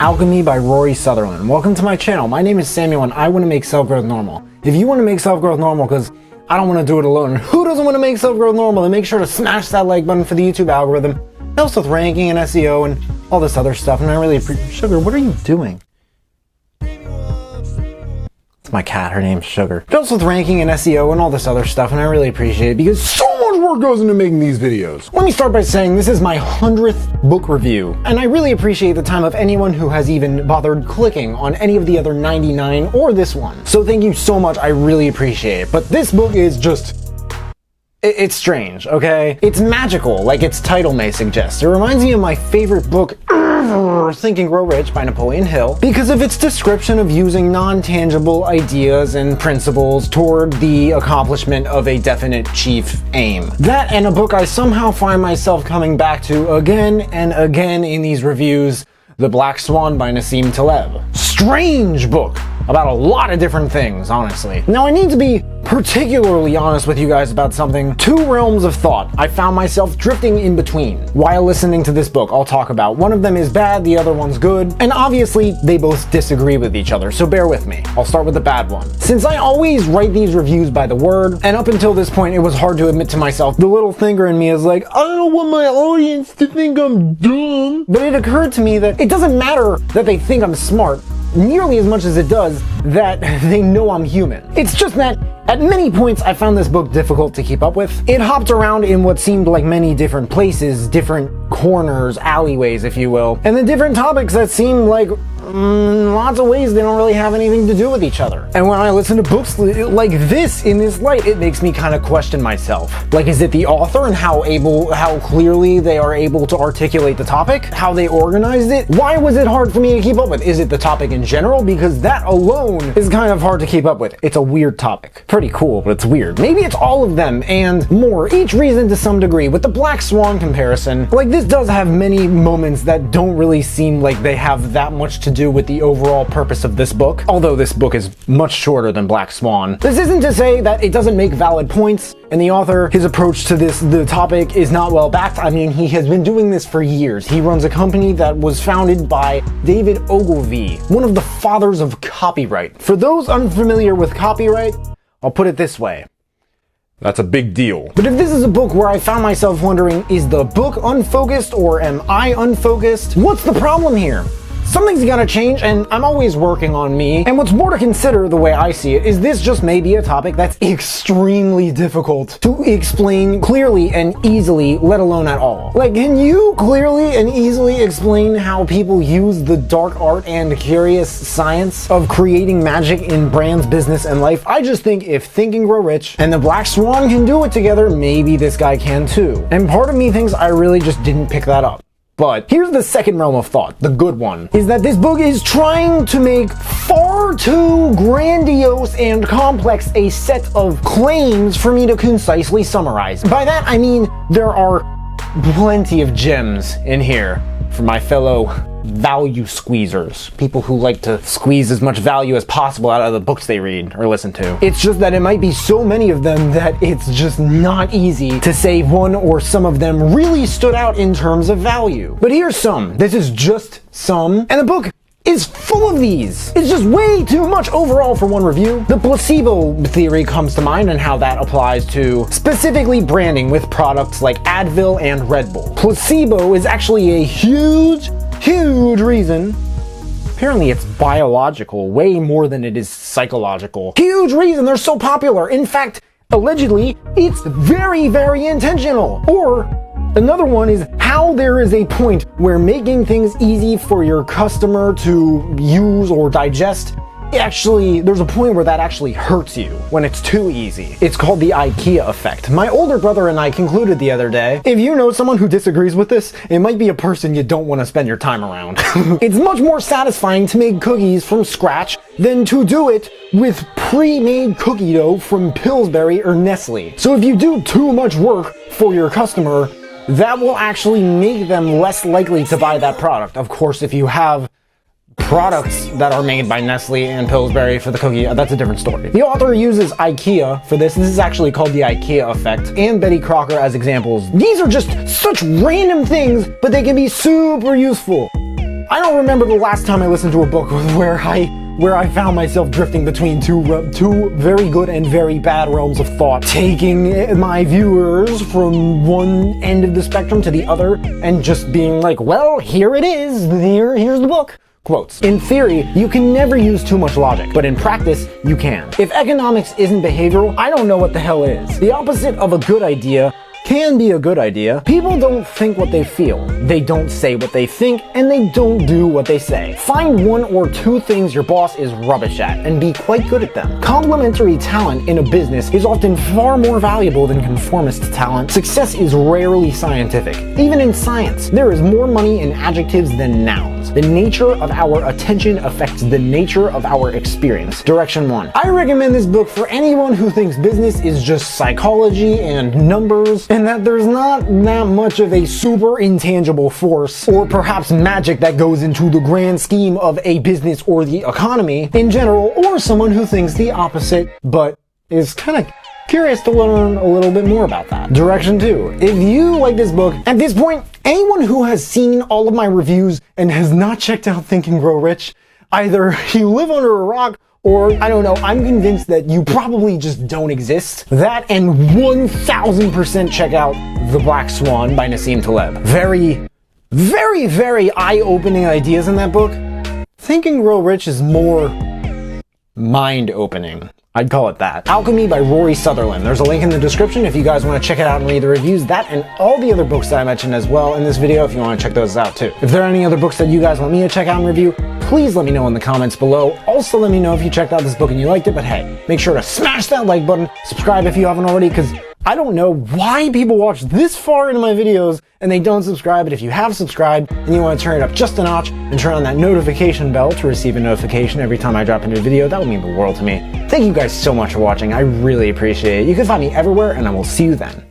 Alchemy by Rory Sutherland. Welcome to my channel. My name is Samuel and I want to make self-growth normal. If you want to make self-growth normal, because I don't want to do it alone, who doesn't want to make self-growth normal, then make sure to smash that like button for the YouTube algorithm. It helps with ranking and SEO and all this other stuff, and I really appreciate. Sugar, what are you doing? It's my cat, her name's Sugar. It helps with ranking and SEO and all this other stuff, and I really appreciate it because so much work goes into making these videos. Let me start by saying this is my 100th book review, and I really appreciate the time of anyone who has even bothered clicking on any of the other 99 or this one. So thank you so much, I really appreciate it. But this book is just... it's strange, okay? It's magical, like its title may suggest. It reminds me of my favorite book ever, Think and Grow Rich by Napoleon Hill, because of its description of using non-tangible ideas and principles toward the accomplishment of a definite chief aim. That and a book I somehow find myself coming back to again and again in these reviews, The Black Swan by Nassim Taleb. Strange book about a lot of different things, honestly. Now I need to be particularly honest with you guys about something. Two realms of thought I found myself drifting in between while listening to this book I'll talk about. One of them is bad, the other one's good, and obviously they both disagree with each other, so bear with me. I'll start with the bad one. Since I always write these reviews by the word, and up until this point it was hard to admit to myself, the little thinker in me is like, I don't want my audience to think I'm dumb. But it occurred to me that it doesn't matter that they think I'm smart nearly as much as it does that they know I'm human. It's just that at many points I found this book difficult to keep up with. It hopped around in what seemed like many different places, different corners, alleyways if you will, and the different topics that seemed like lots of ways they don't really have anything to do with each other. And when I listen to books like this in this light, it makes me kind of question myself. Like, is it the author and how clearly they are able to articulate the topic? How they organized it? Why was it hard for me to keep up with? Is it the topic in general? Because that alone is kind of hard to keep up with. It's a weird topic. Pretty cool, but it's weird. Maybe it's all of them and more, each reason to some degree. With the Black Swan comparison, like this does have many moments that don't really seem like they have that much to do with the overall purpose of this book, although this book is much shorter than Black Swan. This isn't to say that it doesn't make valid points, and the author, his approach to the topic is not well backed. I mean, he has been doing this for years. He runs a company that was founded by David Ogilvy, one of the fathers of copyright. For those unfamiliar with copyright, I'll put it this way. That's a big deal. But if this is a book where I found myself wondering, is the book unfocused or am I unfocused? What's the problem here? Something's gotta change, and I'm always working on me. And what's more to consider, the way I see it, is this just may be a topic that's extremely difficult to explain clearly and easily, let alone at all. Like, can you clearly and easily explain how people use the dark art and curious science of creating magic in brands, business, and life? I just think if Think and Grow Rich and the Black Swan can do it together, maybe this guy can too. And part of me thinks I really just didn't pick that up. But here's the second realm of thought, the good one, is that this book is trying to make far too grandiose and complex a set of claims for me to concisely summarize. By that I mean there are plenty of gems in here for my fellow value squeezers, people who like to squeeze as much value as possible out of the books they read or listen to. It's just that it might be so many of them that it's just not easy to say one or some of them really stood out in terms of value. But here's some. This is just some, and the book is full of these. It's just way too much overall for one review. The placebo theory comes to mind and how that applies to specifically branding with products like Advil and Red Bull. Placebo is actually a huge reason. Apparently it's biological, way more than it is psychological. Huge reason they're so popular. In fact, allegedly, it's very, very intentional. Or another one is how there is a point where making things easy for your customer to use or digest, there's a point where that actually hurts you when it's too easy. It's called the IKEA Effect. My older brother and I concluded the other day, if you know someone who disagrees with this, it might be a person you don't want to spend your time around. It's much more satisfying to make cookies from scratch than to do it with pre-made cookie dough from Pillsbury or Nestle. So if you do too much work for your customer, that will actually make them less likely to buy that product. Of course, if you have products that are made by Nestle and Pillsbury for the cookie, that's a different story. The author uses IKEA for this. This is actually called the IKEA Effect, and Betty Crocker as examples. These are just such random things, but they can be super useful. I don't remember the last time I listened to a book where I found myself drifting between two very good and very bad realms of thought, taking my viewers from one end of the spectrum to the other and just being like, well, here it is, here's the book. Quotes. In theory, you can never use too much logic, but in practice, you can. If economics isn't behavioral, I don't know what the hell is. The opposite of a good idea can be a good idea. People don't think what they feel, they don't say what they think, and they don't do what they say. Find one or two things your boss is rubbish at and be quite good at them. Complementary talent in a business is often far more valuable than conformist talent. Success is rarely scientific. Even in science, there is more money in adjectives than nouns. The nature of our attention affects the nature of our experience. Direction 1. I recommend this book for anyone who thinks business is just psychology and numbers, and that there's not that much of a super intangible force or perhaps magic that goes into the grand scheme of a business or the economy in general, or someone who thinks the opposite but is kind of curious to learn a little bit more about that. Direction 2. If you like this book, at this point, anyone who has seen all of my reviews and has not checked out Think and Grow Rich, either you live under a rock or, I don't know, I'm convinced that you probably just don't exist. That and 1000% check out The Black Swan by Nassim Taleb. Very, very, very eye-opening ideas in that book. Think and Grow Rich is more mind-opening. I'd call it that. Alchemy by Rory Sutherland. There's a link in the description if you guys want to check it out and read the reviews. That and all the other books that I mentioned as well in this video if you want to check those out too. If there are any other books that you guys want me to check out and review, please let me know in the comments below. Also let me know if you checked out this book and you liked it, but hey, make sure to smash that like button, subscribe if you haven't already, because I don't know why people watch this far into my videos and they don't subscribe, but if you have subscribed and you want to turn it up just a notch and turn on that notification bell to receive a notification every time I drop a new video, that would mean the world to me. Thank you guys so much for watching. I really appreciate it. You can find me everywhere and I will see you then.